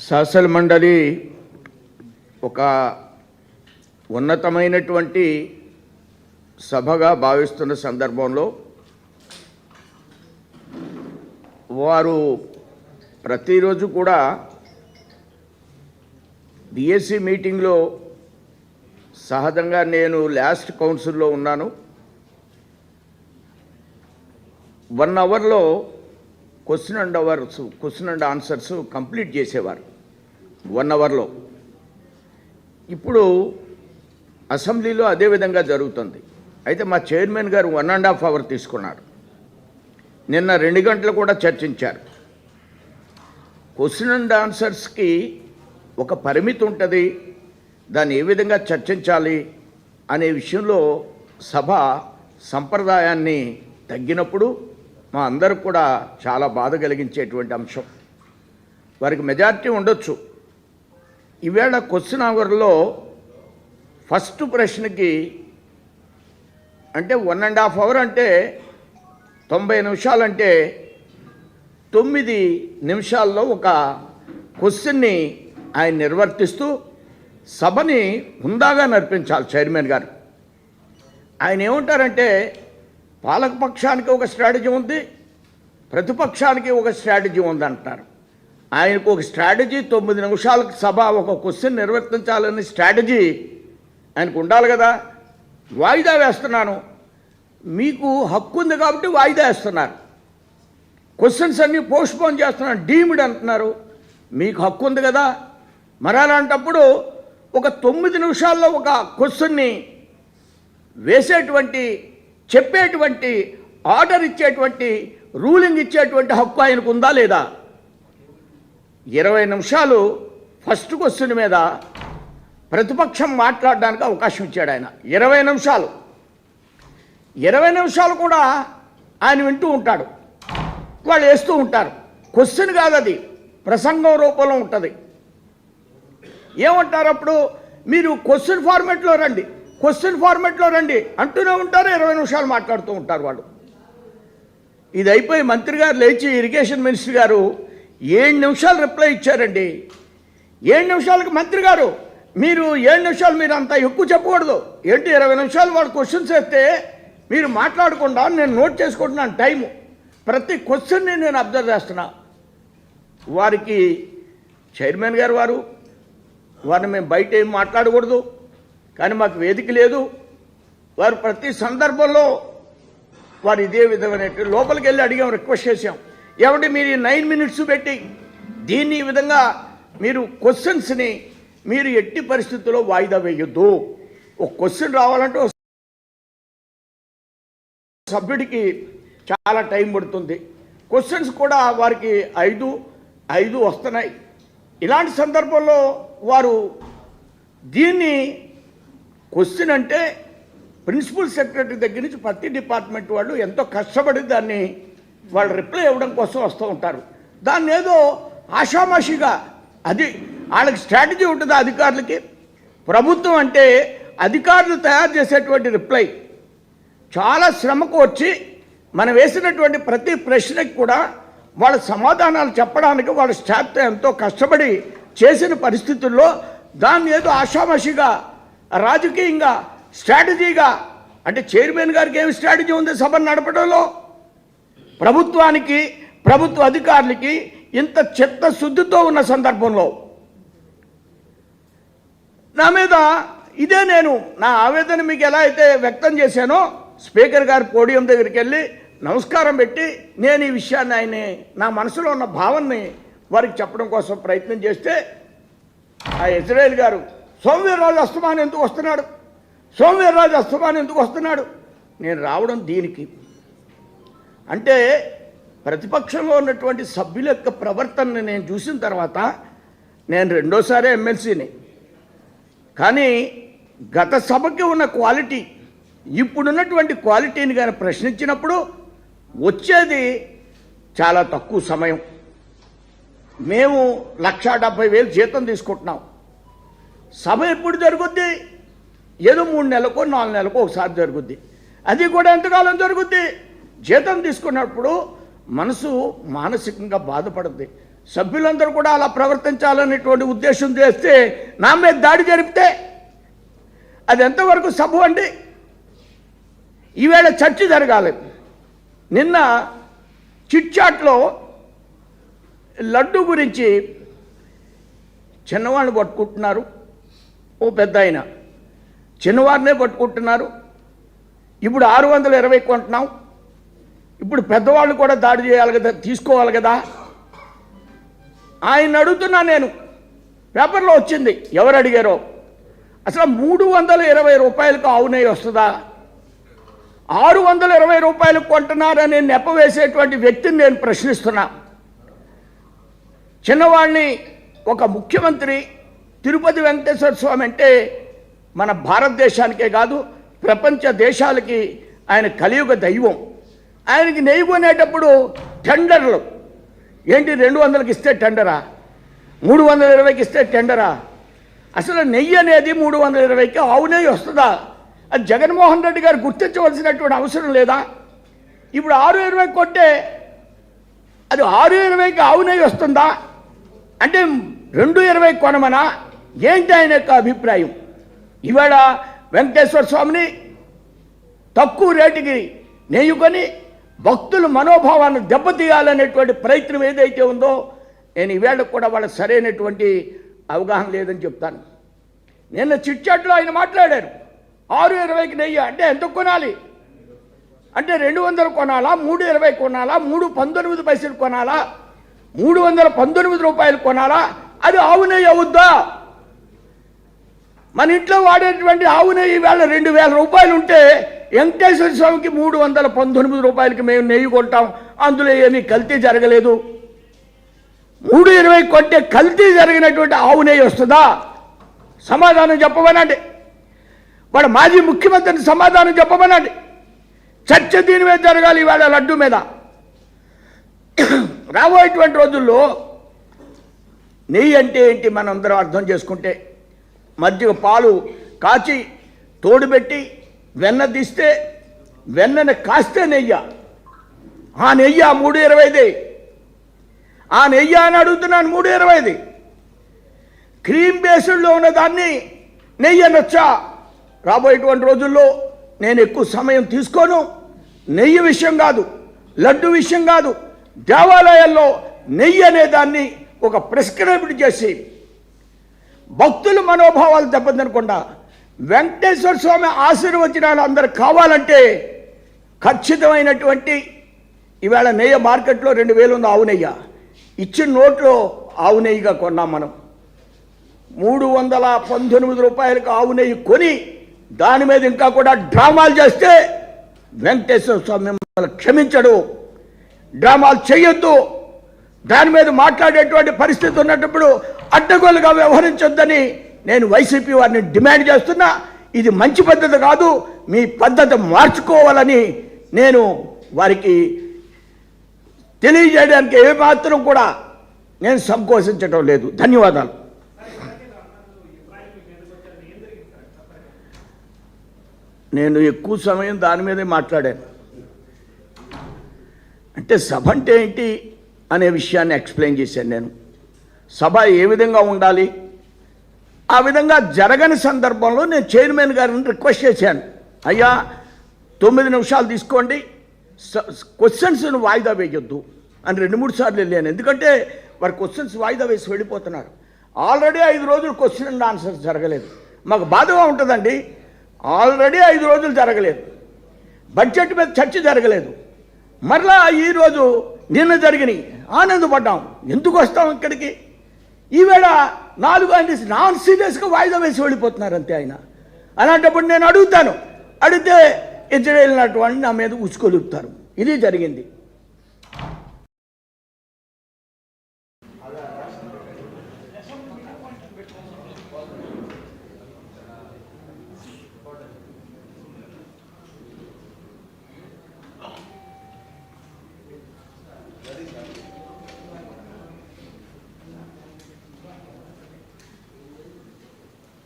శాసన మండలి ఒక ఉన్నతమైనటువంటి సభగా భావిస్తున్న సందర్భంలో వారు ప్రతిరోజు కూడా డిఎస్సి మీటింగ్లో సహజంగా నేను లాస్ట్ కౌన్సిల్లో ఉన్నాను. 1 అవర్లో క్వశ్చన్ అండ్ ఆన్సర్స్ కంప్లీట్ చేసేవారు 1 అవర్లో. ఇప్పుడు అసెంబ్లీలో అదే విధంగా జరుగుతుంది. అయితే మా చైర్మన్ గారు 1.5 అవర్ తీసుకున్నారు. నిన్న 2 గంటలు కూడా చర్చించారు. క్వశ్చన్ అండ్ ఆన్సర్స్కి ఒక పరిమితి ఉంటుంది, దాన్ని ఏ విధంగా చర్చించాలి అనే విషయంలో సభ సంప్రదాయాన్ని తగ్గినప్పుడు మా అందరూ కూడా చాలా బాధ కలిగించేటువంటి అంశం. వారికి మెజారిటీ ఉండొచ్చు. ఈవేళ క్వశ్చన్ అవర్లో ఫస్ట్ ప్రశ్నకి అంటే 1.5 అవర్ అంటే 90 నిమిషాలు అంటే 9 నిమిషాల్లో ఒక క్వశ్చన్ని ఆయన నిర్వర్తిస్తూ సభని హుందాగా నడిపించాలి చైర్మన్ గారు. ఆయన ఏమంటారంటే పాలకపక్షానికి ఒక స్ట్రాటజీ ఉంది, ప్రతిపక్షానికి ఒక స్ట్రాటజీ ఉంది అంటారు. ఆయనకు ఒక స్ట్రాటజీ 9 నిమిషాలకు సభ ఒక క్వశ్చన్ నిర్వర్తించాలని స్ట్రాటజీ ఆయనకు ఉండాలి కదా. వాయిదా వేస్తున్నాను, మీకు హక్కు ఉంది కాబట్టి వాయిదా వేస్తున్నారు. క్వశ్చన్స్ అన్నీ పోస్ట్పోన్ చేస్తున్నారు, డీమ్డ్ అంటున్నారు. మీకు హక్కు ఉంది కదా. మరి అలాంటప్పుడు ఒక 9 నిమిషాల్లో ఒక క్వశ్చన్ని వేసేటువంటి, చెప్పేటువంటి, ఆర్డర్ ఇచ్చేటువంటి, రూలింగ్ ఇచ్చేటువంటి హక్కు ఆయనకు ఉందా లేదా? 20 నిమిషాలు ఫస్ట్ క్వశ్చన్ మీద ప్రతిపక్షం మాట్లాడడానికి అవకాశం ఇచ్చాడు ఆయన. 20 నిమిషాలు 20 నిమిషాలు కూడా ఆయన వింటూ ఉంటాడు, వాళ్ళు వేస్తూ ఉంటారు. క్వశ్చన్ కాదు, అది ప్రసంగం రూపంలో ఉంటుంది. ఏమంటారు అప్పుడు? మీరు క్వశ్చన్ ఫార్మెట్లో రండి, క్వశ్చన్ ఫార్మెట్లో రండి అంటూనే ఉంటారు. 20 నిమిషాలు మాట్లాడుతూ ఉంటారు వాళ్ళు. ఇది అయిపోయి మంత్రి గారు లేచి, ఇరిగేషన్ మినిస్టర్ గారు 7 నిమిషాలు రిప్లై ఇచ్చారండి. 7 నిమిషాలకు మంత్రి గారు, మీరు 7 నిమిషాలు మీరు అంతా ఎక్కువ చెప్పకూడదు. ఏంటి 20 నిమిషాలు వాడు క్వశ్చన్స్ వేస్తే మీరు మాట్లాడకుండా నేను నోట్ చేసుకుంటున్నాను టైము. ప్రతి క్వశ్చన్ని నేను అబ్జర్వ్ చేస్తున్నా. వారికి చైర్మన్ గారు వారిని మేము బయట ఏం మాట్లాడకూడదు, కానీ మాకు వేదిక లేదు. వారు ప్రతి సందర్భంలో వారు ఇదే విధమైన లోపలికి వెళ్ళి అడిగాం, రిక్వెస్ట్ చేసాం, ఏమంటే మీరు 9 మినిట్స్ పెట్టి దీన్ని ఈ విధంగా మీరు క్వశ్చన్స్ని మీరు ఎట్టి పరిస్థితుల్లో వాయిదా వేయొద్దు. ఒక క్వశ్చన్ రావాలంటే సభ్యుడికి చాలా టైం పడుతుంది. క్వశ్చన్స్ కూడా వారికి 5 వస్తున్నాయి. ఇలాంటి సందర్భంలో వారు దీన్ని క్వశ్చన్ అంటే ప్రిన్సిపల్ సెక్రటరీ దగ్గర నుంచి ప్రతి డిపార్ట్మెంట్ వాళ్ళు ఎంతో కష్టపడి దాన్ని వాళ్ళు రిప్లై ఇవ్వడం కోసం వస్తూ ఉంటారు. దాన్ని ఏదో ఆషామాషిగా, అది వాళ్ళకి స్ట్రాటజీ ఉంటుంది అధికారులకి. ప్రభుత్వం అంటే అధికారులు తయారు చేసేటువంటి రిప్లై చాలా శ్రమకు వచ్చి మనం వేసినటువంటి ప్రతి ప్రశ్నకి కూడా వాళ్ళ సమాధానాలు చెప్పడానికి వాళ్ళ స్టాఫ్తో ఎంతో కష్టపడి చేసిన పరిస్థితుల్లో దాన్ని ఏదో ఆషామాషిగా రాజకీయంగా స్ట్రాటజీగా, అంటే చైర్మన్ గారికి ఏమి స్ట్రాటజీ ఉంది సభను నడపడంలో? ప్రభుత్వానికి, ప్రభుత్వ అధికారులకి ఇంత చిత్తశుద్ధితో ఉన్న సందర్భంలో నా మీద ఇదే నేను నా ఆవేదన మీకు ఎలా అయితే వ్యక్తం చేశానో, స్పీకర్ గారి పోడియం దగ్గరికి వెళ్ళి నమస్కారం పెట్టి నేను ఈ విషయాన్ని ఆయన నా మనసులో ఉన్న భావాన్ని వారికి చెప్పడం కోసం ప్రయత్నం చేస్తే, ఆ ఇజ్రాయెల్ గారు సోమవీర్రాజు అస్తమానం ఎందుకు వస్తున్నాడు, సోమవీర్రాజు అస్తమానం ఎందుకు వస్తున్నాడు? నేను రావడం దీనికి అంటే ప్రతిపక్షంలో ఉన్నటువంటి సభ్యుల యొక్క ప్రవర్తనని నేను చూసిన తర్వాత, నేను 2వ ఎమ్మెల్సీని, కానీ గత సభకి ఉన్న క్వాలిటీ ఇప్పుడున్నటువంటి క్వాలిటీని కానీ ప్రశ్నించినప్పుడు వచ్చేది చాలా తక్కువ సమయం. మేము 1,70,000 జీతం తీసుకుంటున్నాం. సభ ఎప్పుడు జరుగుద్ది? ఏదో 3 నెలలకో 4 నెలలకో ఒకసారి జరుగుద్ది. అది కూడా ఎంతకాలం జరుగుద్ది? జీతం తీసుకున్నప్పుడు మనసు మానసికంగా బాధపడుద్ది. సభ్యులందరూ కూడా అలా ప్రవర్తించాలనేటువంటి ఉద్దేశం చేస్తే నా మీద దాడి జరిపితే అది ఎంతవరకు సబబు అండి? ఈవేళ చర్చ జరగాలి. నిన్న చిట్చాట్లో లడ్డు గురించి చిన్నవాడిని పట్టుకుంటున్నారు, ఓ పెద్ద ఆయన చిన్నవారినే పట్టుకుంటున్నారు. ఇప్పుడు 620 కొంటున్నాం, ఇప్పుడు పెద్దవాళ్ళు కూడా దాడి చేయాలి కదా, తీసుకోవాలి కదా. ఆయన అడుగుతున్నా నేను, పేపర్లో వచ్చింది, ఎవరు అడిగారో, అసలు 320 రూపాయలకు ఆవు నెయ్యి వస్తుందా? 620 రూపాయలకు కొంటున్నారని నెపవేసేటువంటి వ్యక్తిని నేను ప్రశ్నిస్తున్నా. చిన్నవాళ్ళని ఒక ముఖ్యమంత్రి తిరుపతి వెంకటేశ్వర స్వామి అంటే మన భారతదేశానికే కాదు ప్రపంచ దేశాలకి ఆయన కలియుగ దైవం. ఆయనకి నెయ్యి కొనేటప్పుడు టెండర్లు ఏంటి, 200కి ఇస్తే టెండరా, 320కి ఇస్తే టెండరా? అసలు నెయ్యి అనేది 320కి ఆవు నెయ్యి వస్తుందా? అది జగన్మోహన్ రెడ్డి గారు గుర్తించవలసినటువంటి అవసరం లేదా? ఇప్పుడు 620 కొంటే అది 620కి ఆవు నెయ్యి వస్తుందా అంటే 220 కొనమనా? ఏంటి ఆయన యొక్క అభిప్రాయం? ఇవాళ వెంకటేశ్వర స్వామిని తక్కువ రేటుకి నెయ్యుకొని భక్తుల మనోభావాన్ని దెబ్బతీయాలనేటువంటి ప్రయత్నం ఏదైతే ఉందో, నేను ఈవేళ కూడా వాళ్ళకి సరైనటువంటి అవగాహన లేదని చెప్తాను. నిన్న చిట్చాట్లో ఆయన మాట్లాడారు, 620కి నెయ్యి అంటే ఎంత కొనాలి అంటే 200 కొనాలా, 320 కొనాలా, 319 కొనాలా, 319 రూపాయలు కొనాలా? అది ఆవు నెయ్యి అవుద్దా? మన ఇంట్లో వాడేటువంటి ఆవు నెయ్యి వేళ 2000 రూపాయలు ఉంటే వెంకటేశ్వర స్వామికి 319 రూపాయలకి మేము నెయ్యి కొంటాం, అందులో ఏమీ కల్తీ జరగలేదు. 320 కొంటే కల్తీ జరిగినటువంటి ఆవు నెయ్యి వస్తుందా? సమాధానం చెప్పమనండి. వాడు మాజీ ముఖ్యమంత్రిని సమాధానం చెప్పమనండి. చర్చ దీని మీద జరగాలి ఇవాళ లడ్డు మీద. రాబోయేటువంటి రోజుల్లో నెయ్యి అంటే ఏంటి మనందరం అర్థం చేసుకుంటే, మధ్య పాలు కాచి తోడుపెట్టి వెన్న తీస్తే వెన్నని కాస్తే నెయ్యి, ఆ నెయ్యి 320. ఆ నెయ్యి అని అడుగుతున్నాను, 320. క్రీమ్ బేస్డ్లో ఉన్న దాన్ని నెయ్యి అనొచ్చా? రాబోయేటువంటి రోజుల్లో నేను ఎక్కువ సమయం తీసుకోను. నెయ్యి విషయం కాదు, లడ్డు విషయం కాదు, దేవాలయాల్లో నెయ్యి అనే దాన్ని ఒక ప్రిస్క్రైబ్డ్ చేసి భక్తుల మనోభావాలు దెబ్బతినకుండా వెంకటేశ్వర స్వామి ఆశీర్వచనాలు అందరు కావాలంటే ఖచ్చితమైనటువంటి ఈవేళ నెయ్యి మార్కెట్లో 2000 ఉంది ఆవు నెయ్యి. ఇచ్చిన నోట్లో ఆవు నెయ్యిగా కొన్నాం మనం. 319 రూపాయలకు ఆవు నెయ్యి కొని దాని మీద ఇంకా కూడా డ్రామాలు చేస్తే వెంకటేశ్వర స్వామి మిమ్మల్ని క్షమించడు. డ్రామాలు చేయొద్దు. దాని మీద మాట్లాడేటువంటి పరిస్థితి ఉన్నప్పుడు అడ్డగోలుగా వ్యవహరించొద్దని నేను వైసీపీ వారిని డిమాండ్ చేస్తున్నా. ఇది మంచి పద్ధతి కాదు, మీ పద్ధతి మార్చుకోవాలని నేను వారికి తెలియజేయడానికి ఏమాత్రం కూడా నేను సంకోచించడం లేదు. ధన్యవాదాలు. నేను ఎక్కువ సమయం దాని మీదే మాట్లాడాను. అంటే సభ అంటే ఏంటి అనే విషయాన్ని ఎక్స్ప్లెయిన్ చేశాను. నేను సభ ఏ విధంగా ఉండాలి, ఆ విధంగా జరగని సందర్భంలో నేను చైర్మన్ గారిని రిక్వెస్ట్ చేశాను, అయ్యా 9 నిమిషాలు తీసుకోండి, క్వశ్చన్స్ను వాయిదా వేయొద్దు అని 2-3 సార్లు వెళ్ళాను. ఎందుకంటే వారి క్వశ్చన్స్ వాయిదా వేసి వెళ్ళిపోతున్నారు. ఆల్రెడీ 5 రోజులు క్వశ్చన్ అండ్ ఆన్సర్స్ జరగలేదు. మాకు బాధగా ఉంటుందండి. ఆల్రెడీ 5 రోజులు జరగలేదు, బడ్జెట్ మీద చర్చ జరగలేదు. మరలా ఈరోజు నిన్న జరిగినాయి, ఆనందపడ్డాం. ఎందుకు వస్తాం ఇక్కడికి? ఈవేళ 4 అంటే నాన్ సీరియస్గా వాయిదా వేసి వెళ్ళిపోతున్నారు అంతే ఆయన. అలాంటప్పుడు నేను అడుగుతాను, అడిగితే ఇజ్రాయేల్ నాటి వాళ్ళని నా మీద ఉచ్చుకొలుపుతారు. ఇది జరిగింది.